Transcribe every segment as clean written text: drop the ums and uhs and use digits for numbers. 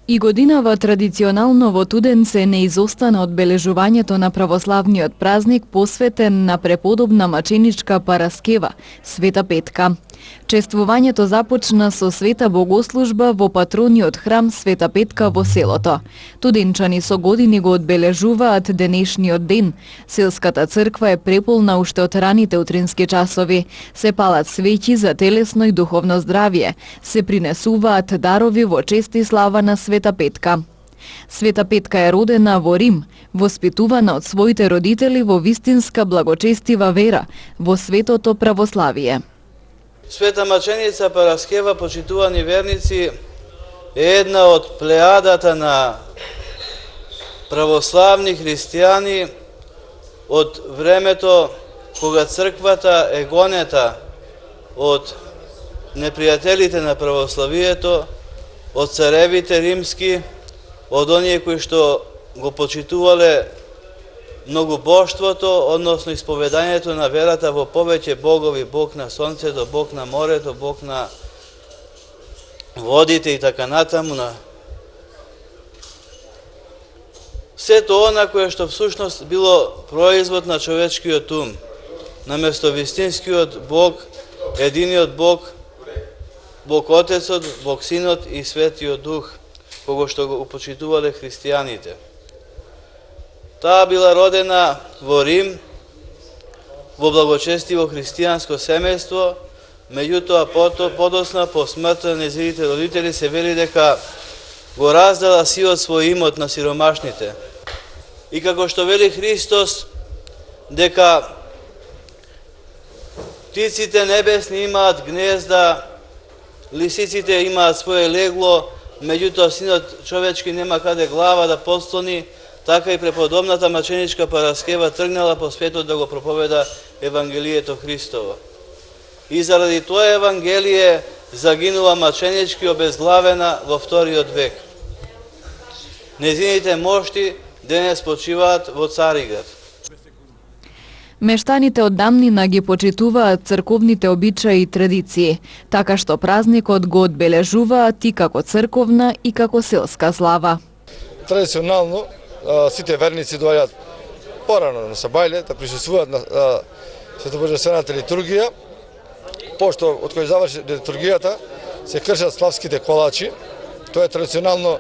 И годинава традиционално во Туденце не изостана одбележувањето на православниот празник посветен на преподобна маченичка Параскева, Света Петка. Чествувањето започна со света богослужба во патрониот храм Света Петка во селото. Туденчани со години го одбележуваат денешниот ден. Селската црква е преполна уште од раните утрински часови. Се палат свеќи за телесно и духовно здравје. Се принесуваат дарови во чест и слава на Света Петка. Света Петка е родена во Рим, воспитувана од своите родители во вистинска благочестива вера, во светото православие. Света маченица Параскева, почитувани верници, е една од плеадата на православни христијани од времето кога црквата е гонета од непријателите на православието, од царевите римски, од оние кои што го почитувале многобоштвото, односно исповедањето на верата во повеќе богови, Бог на сонцето, Бог на морето, Бог на водите и така натаму. Сето она кое што всушност било производ на човечкиот ум, наместо вистинскиот Бог, единиот Бог, Бог Отецот, Бог Синот и Светиот Дух, кого што го почитувале христијаните. Таа била родена во Рим, во благочестиво христијанско семејство, меѓутоа подосна по смртта на нејзините родители се вели дека го раздала сиот свој имот на сиромашните. И како што вели Христос, дека птиците небесни имаат гнезда, лисиците имаат своје легло, меѓутоа синот човечки нема каде глава да послони, така и преподобната маченичка Параскева тргнала по светот да го проповеда Евангелието Христово. И заради тоа Евангелие загинува маченички обезглавена во вториот век. Незините мошти денес почиваат во Цариград. Мештаните од давнина ги почитуваат црковните обичаи и традиции, така што празникот го одбележуваат и како црковна и како селска слава. Традиционално сите верници доаѓаат порано на сабајле да присуствуваат на светобожествената литургија. Пошто од кој заврши литургијата се кршат славските колачи. Тоа е традиционално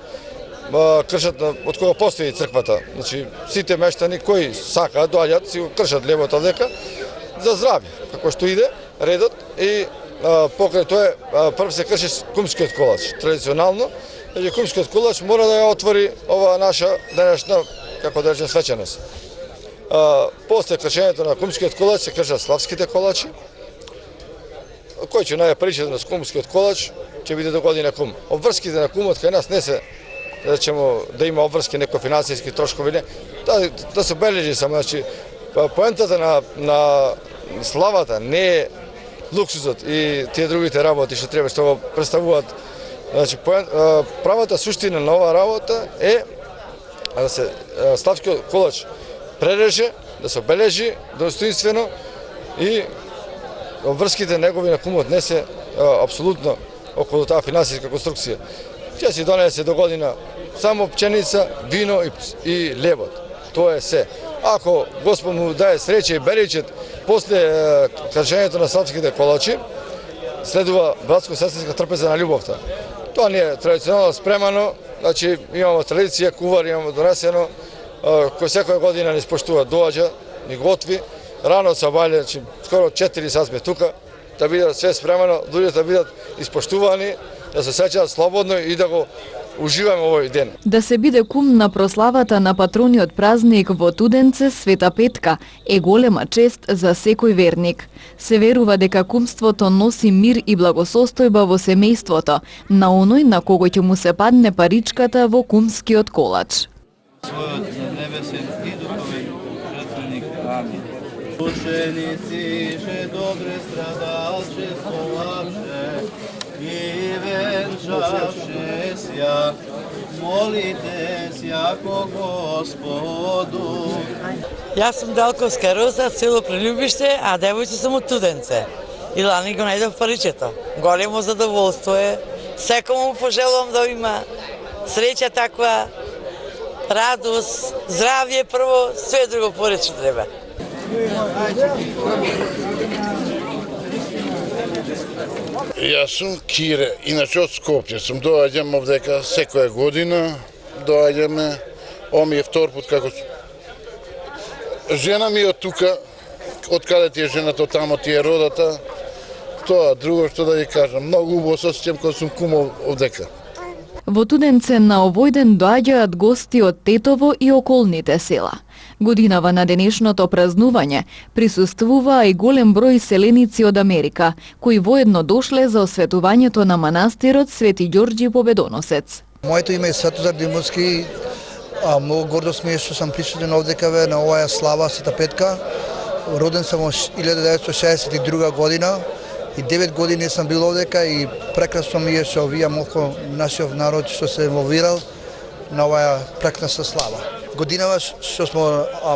кршат од кога постои црквата. Значи сите мештани кои сакаат доаѓаат си го кршат лебото дека за здравје, како што иде редот и покрај тоа прв се крши кумскиот колач. Традиционално кумскиот колач мора да ја отвори ова наша денешна, како да речем, свеченост. После кршењето на кумскиот колач се кршат славските колачи. Кој ќе најде паричето на кумскиот колач, ќе биде до година кум. Обврските на кумот кај нас не се, да речемо, да има обврски некои финансиски трошкови, не. Да се бележи само, значи, поентата на славата не е луксузот и тие другите работи што треба, што го представуваат. Значи, правата суштина на оваа работа е да се славскиот колач пререже, да се обележи достоинствено и обврските негови на кумот не се апсолутно околу таа финансиска конструкција. Ќе си донесе до година само пченица, вино и лебот. Тоа е се. Ако Господ му даде среќа и беричет после кршењето на славските колачи, следува братско-сестринска трпеза на љубовта. Тоа не е традиционално спремано, значи имамо традиција, кувар имамо донесено, кој секоја година не испоштува, доаѓа, ни готви, рано од сабајле, значи скоро 4 сат сме тука, да бидат све спремано, луѓето да бидат испоштувани, да се сеќаат слободно и да го уживаме овој ден. Да се биде кум на прославата на патрониот празник во Туденце, Света Петка, е голема чест за секој верник. Се верува дека кумството носи мир и благосостојба во семејството, на оној на кого ќе му се падне паричката во кумскиот колач. Својот небесен и духовен жртвеник. Амин. Ученици же добре страдалче славче и венчавше ся, молите ся ко Господу. Јас сум Далковска Роза, село Прелюбиште, а девојче сум од Туденце. И лани го најдов паричето. Големо задоволство е. Секому пожелувам да има Среќа таква, радост, здравје прво, све друго поред што треба. Јас сум Кире, иначе од Скопје сум, доаѓам овдека секоја година, доаѓаме, ово ми е втор пат како жена ми е од тука, од каде ти е жената, тамо ти е родата, тоа друго што да ви кажам, многу убаво се осеќам кога сум кумов овдека. Во Туденце на овој ден доаѓаат гости од Тетово и околните села. Годинава на денешното празнување присуствуваа и голем број селеници од Америка, кои воедно дошле за осветувањето на манастирот Свети Ѓорѓи Победоносец. Моето име е Светозар Димовски. Многу гордост ми е што сум присутен овдекаве на оваа слава Света Петка. Роден сум во 1962 година и 9 години сум бил овдека и прекрасно ми е што вие малку нашиот народ што се инволвирал на оваа прекрасна слава. Годинава што сме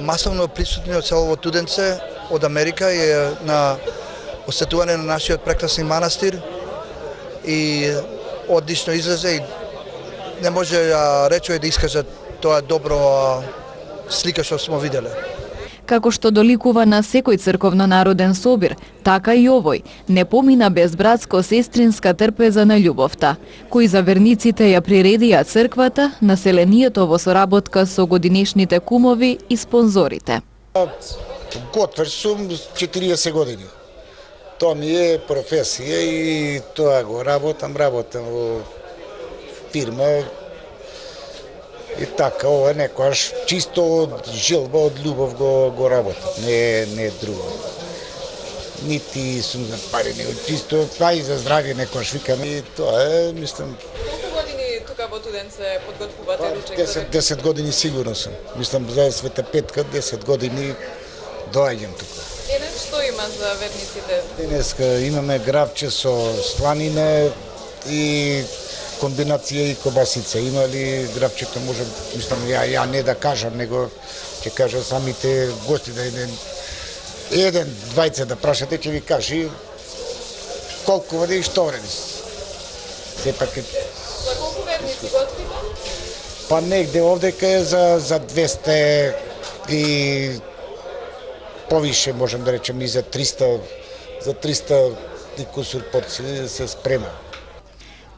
масовно присутни од село Туденце, од Америка е на осветување на нашиот прекрасен манастир и одлично излезе и не може речој да искаже тоа добро слика што сме виделе. Како што доликува на секој црковно-народен собир, така и овој не помина без братско-сестринска трпеза на љубовта, кои за верниците ја приредија црквата, населението во соработка со годинешните кумови и спонзорите. Готвач сум 40 години. Тоа ми е професија и тоа го работам во фирма. И така, ова некојаш чисто од желба, од љубов го работам, не друго. Нити сум за пари, него чисто, па и за здравје некојаш викам и тоа е, мислам... Колку години тука во Туденце подготвувате ручек? 10 години сигурно сум. Мислам за Света Петка 10 години доаѓам тука. Денес што има за верниците? Денеска имаме гравче со сланина и комбинација и кобасица. Има ли гравчето, можам, мислам, ја не да кажам, него ќе кажа самите гости да еден, двајца да прашате, ќе ви кажи колку ваде и што ваде. Сепак е... За колку верници готвите? Па негде овдека е за 200 и повише, можам да речем, и за 300 и кусур порции се спрема.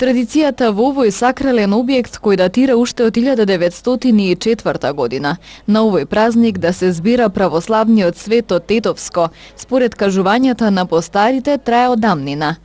Традицијата во овој сакрален објект кој датира уште од 1904 година, на овој празник да се збира православниот свето Тетовско, според кажувањата на постарите, трае од давнина.